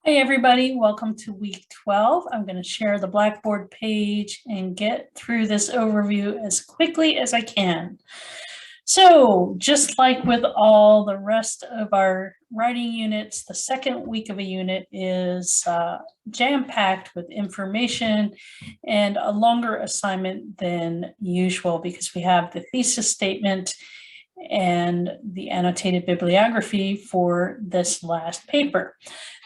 Hey everybody, welcome to week 12. I'm going to share the Blackboard page and get through this overview as quickly as I can. So just like with all the rest of our writing units, the second week of a unit is jam-packed with information and a longer assignment than usual because we have the thesis statement and the annotated bibliography for this last paper.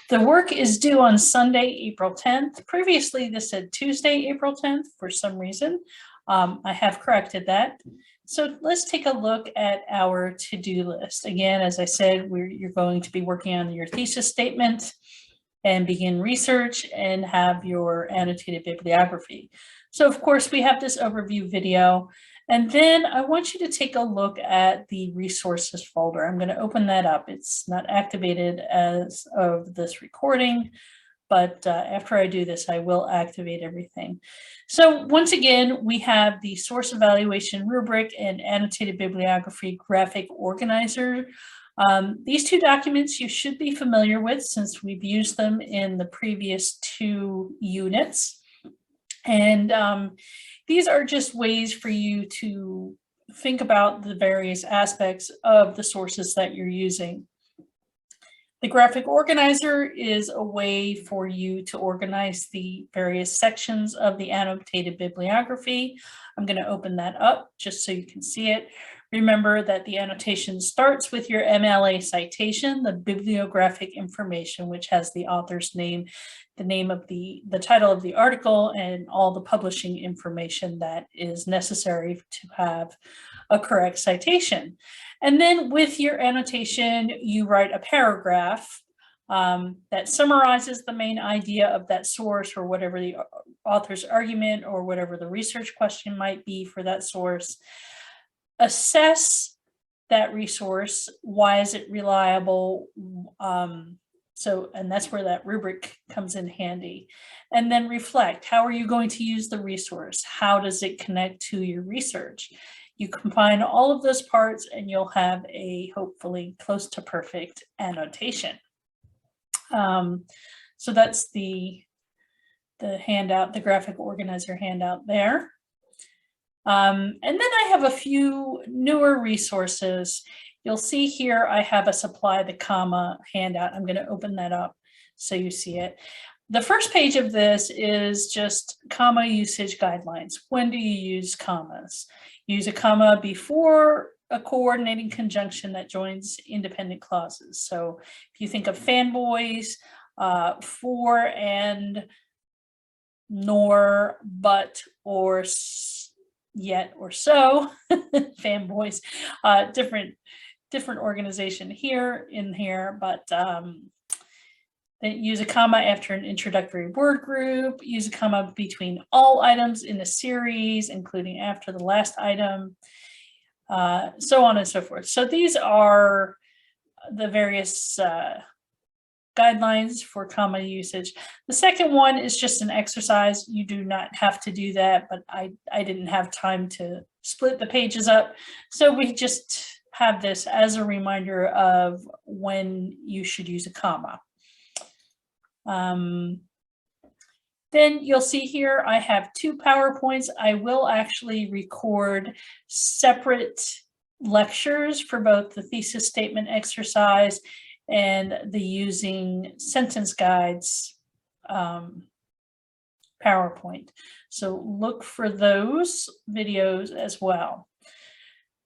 The work is due on Sunday, April 10th. Previously, this said Tuesday, April 10th for some reason. I have corrected that. So let's take a look at our to-do list. Again, as I said, you're going to be working on your thesis statement and begin research and have your annotated bibliography. So of course, we have this overview video. And then I want you to take a look at the resources folder. I'm going to open that up. It's not activated as of this recording, but after I do this, I will activate everything. So once again, we have the source evaluation rubric and annotated bibliography graphic organizer. These two documents you should be familiar with since we've used them in the previous two units. And these are just ways for you to think about the various aspects of the sources that you're using. The graphic organizer is a way for you to organize the various sections of the annotated bibliography. I'm going to open that up just so you can see it. Remember that the annotation starts with your MLA citation, the bibliographic information, which has the author's name, the name of the title of the article, and all the publishing information that is necessary to have a correct citation. And then with your annotation, you write a paragraph that summarizes the main idea of that source or whatever the author's argument or whatever the research question might be for that source. Assess that resource. Why is it reliable? And that's where that rubric comes in handy. And then reflect. How are you going to use the resource? How does it connect to your research? You combine all of those parts and you'll have a hopefully close to perfect annotation. So that's the handout, the graphic organizer handout there. And then I have a few newer resources. You'll see here I have a supply the comma handout. I'm going to open that up so you see it. The first page of this is just comma usage guidelines. When do you use commas? Use a comma before a coordinating conjunction that joins independent clauses. So if you think of fanboys, for and, nor, but, or, yet, or so, fanboys, different organization here, but then use a comma after an introductory word group, use a comma between all items in a series, including after the last item, so on and so forth. So these are the various guidelines for comma usage. The second one is just an exercise. You do not have to do that, but I didn't have time to split the pages up. So we just have this as a reminder of when you should use a comma. Then you'll see here I have two PowerPoints. I will actually record separate lectures for both the thesis statement exercise and the using sentence guides PowerPoint. So look for those videos as well.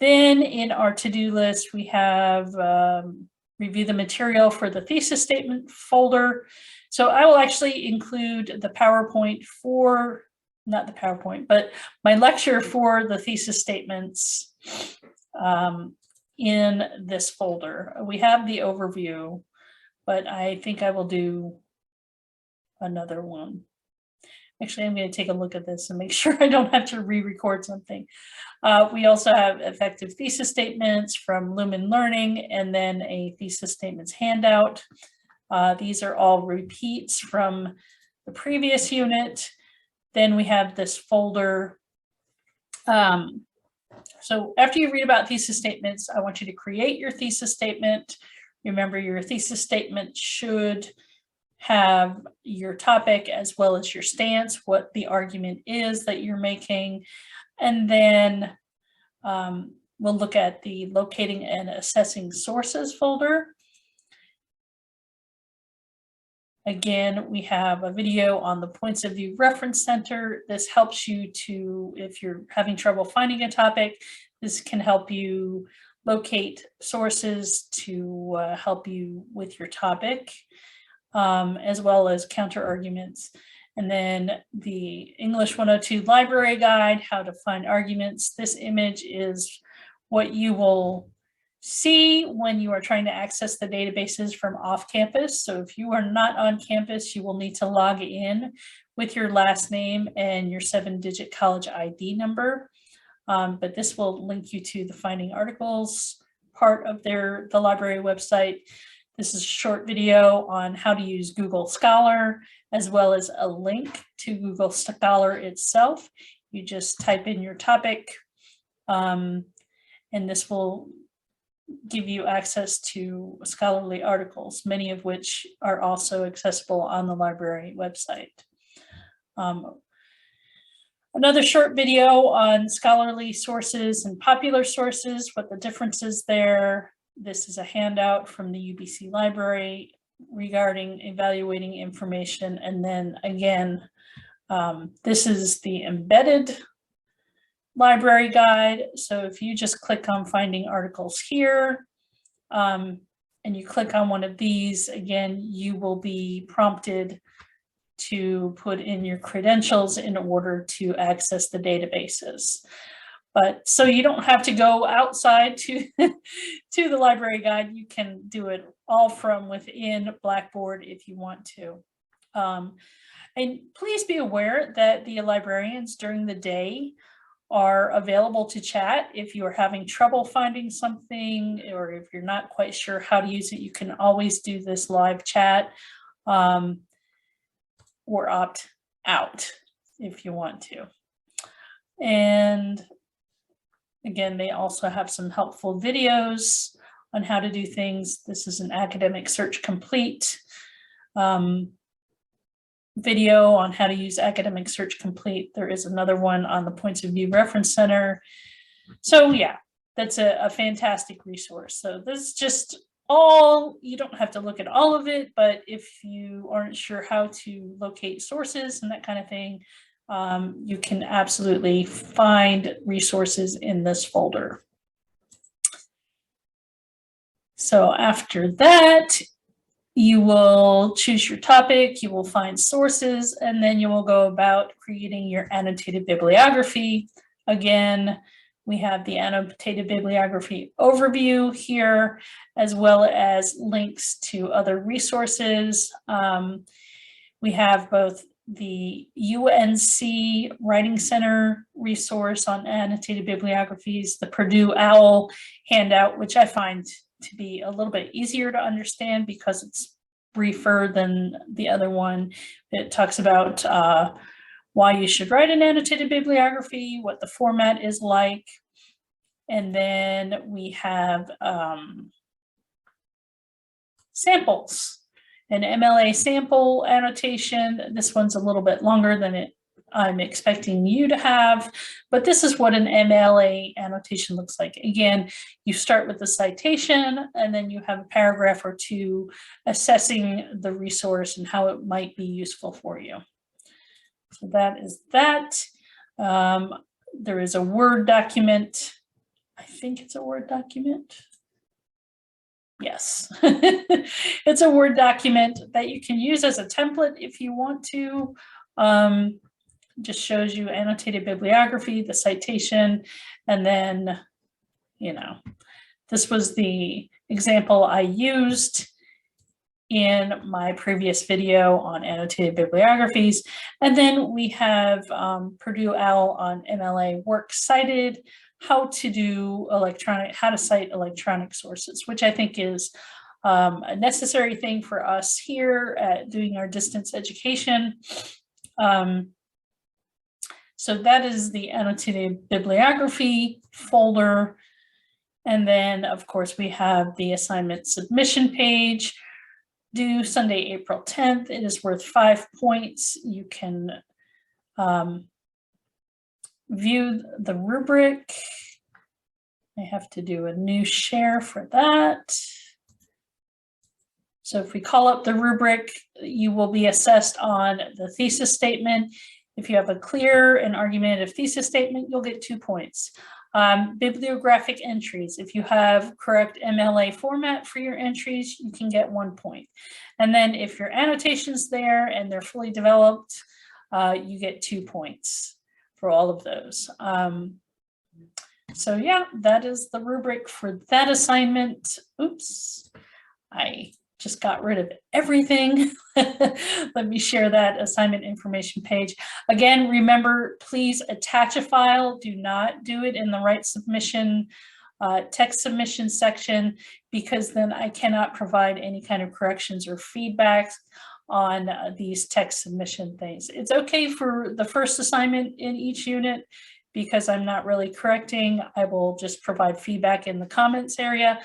Then in our to-do list, we have review the material for the thesis statement folder. So I will actually include the PowerPoint for, not the PowerPoint, but my lecture for the thesis statements in this folder. We have the overview, but I think I will do another one. Actually, I'm going to take a look at this and make sure I don't have to re-record something. We also have effective thesis statements from Lumen Learning and then a thesis statements handout. These are all repeats from the previous unit. Then we have this folder. So after you read about thesis statements, I want you to create your thesis statement. Remember, your thesis statement should have your topic as well as your stance, what the argument is that you're making. And then we'll look at the locating and assessing sources folder. Again, we have a video on the Points of View Reference Center. This helps you to, if you're having trouble finding a topic, this can help you locate sources to help you with your topic, as well as counter arguments. And then the English 102 Library Guide, how to find arguments. This image is what you will see when you are trying to access the databases from off campus. So if you are not on campus, you will need to log in with your last name and your 7-digit college ID number. But this will link you to the Finding Articles part of the library website. This is a short video on how to use Google Scholar, as well as a link to Google Scholar itself. You just type in your topic, and this will give you access to scholarly articles, many of which are also accessible on the library website. Another short video on scholarly sources and popular sources, what the difference is there. This is a handout from the UBC library regarding evaluating information. And then again, this is the embedded library guide. So if you just click on Finding Articles here, and you click on one of these, again, you will be prompted to put in your credentials in order to access the databases. But so you don't have to go outside to, to the library guide. You can do it all from within Blackboard if you want to. And please be aware that the librarians during the day are available to chat. If you are having trouble finding something, or if you're not quite sure how to use it, you can always do this live chat, or opt out if you want to. And again, they also have some helpful videos on how to do things. This is an Academic Search Complete video on how to use Academic Search Complete. There is another one on the Points of View Reference Center. So yeah, that's a fantastic resource. So this is just all, you don't have to look at all of it, but if you aren't sure how to locate sources and that kind of thing, you can absolutely find resources in this folder. So after that, you will choose your topic, you will find sources, and then you will go about creating your annotated bibliography. Again, we have the annotated bibliography overview here, as well as links to other resources. We have both the UNC Writing Center resource on annotated bibliographies, the Purdue OWL handout, which I find to be a little bit easier to understand because it's briefer than the other one. It talks about why you should write an annotated bibliography, what the format is like. And then we have samples, an MLA sample annotation. This one's a little bit longer than I'm expecting you to have, but this is what an MLA annotation looks like. Again, you start with the citation, and then you have a paragraph or two assessing the resource and how it might be useful for you. So that is that. There is a Word document. I think it's a Word document. Yes, it's a Word document that you can use as a template if you want to. Just shows you annotated bibliography, the citation, and then, you know, this was the example I used in my previous video on annotated bibliographies. And then we have Purdue OWL on MLA Works Cited, how to do how to cite electronic sources, which I think is a necessary thing for us here at doing our distance education. So that is the annotated bibliography folder. And then, of course, we have the assignment submission page. due Sunday, April 10th. It is worth 5 points. You can view the rubric. I have to do a new share for that. So if we call up the rubric, you will be assessed on the thesis statement. If you have a clear and argumentative thesis statement, you'll get 2 points. Bibliographic entries, if you have correct MLA format for your entries, you can get 1 point. And then if your annotation's there and they're fully developed, you get 2 points for all of those. So yeah, that is the rubric for that assignment. Oops, I just got rid of everything. Let me share that assignment information page. Again, remember, please attach a file. Do not do it in the right submission, text submission section, because then I cannot provide any kind of corrections or feedback on these text submission things. It's okay for the first assignment in each unit, because I'm not really correcting. I will just provide feedback in the comments area.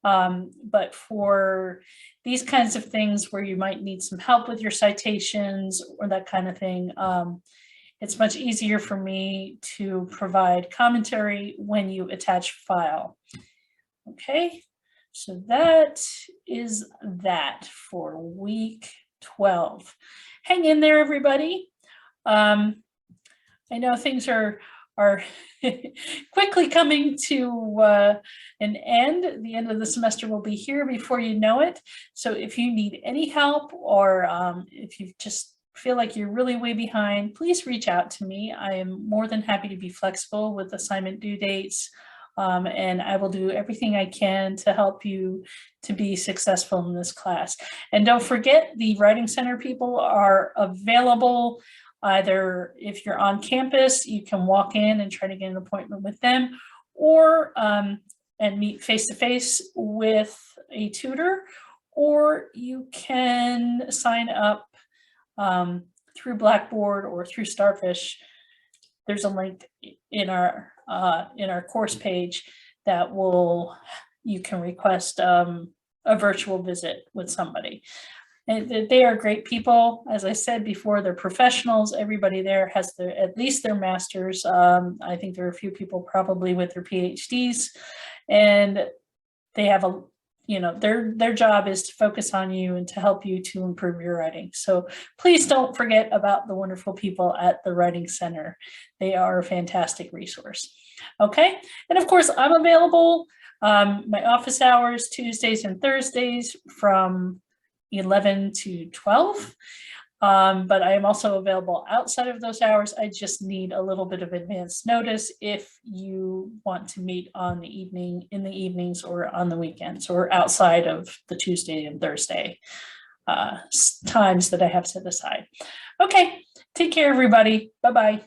But for these kinds of things where you might need some help with your citations or that kind of thing, it's much easier for me to provide commentary when you attach file. Okay, so that is that for week 12. Hang in there, everybody. I know things are quickly coming to an end. The end of the semester will be here before you know it. So if you need any help, or if you just feel like you're really way behind, please reach out to me. I am more than happy to be flexible with assignment due dates, and I will do everything I can to help you to be successful in this class. And don't forget, the Writing Center people are available. Either if you're on campus, you can walk in and try to get an appointment with them, or and meet face-to-face with a tutor, or you can sign up through Blackboard or through Starfish. There's a link in our course page that you can request a virtual visit with somebody. And they are great people. As I said before, they're professionals. Everybody there has at least their master's. I think there are a few people probably with their PhDs, and they have their job is to focus on you and to help you to improve your writing. So please don't forget about the wonderful people at the Writing Center. They are a fantastic resource. Okay, and of course I'm available. My office hours, Tuesdays and Thursdays from 11 to 12, but I am also available outside of those hours. I just need a little bit of advance notice if you want to meet in the evenings or on the weekends, or outside of the Tuesday and Thursday times that I have set aside. Okay, take care, everybody. Bye-bye.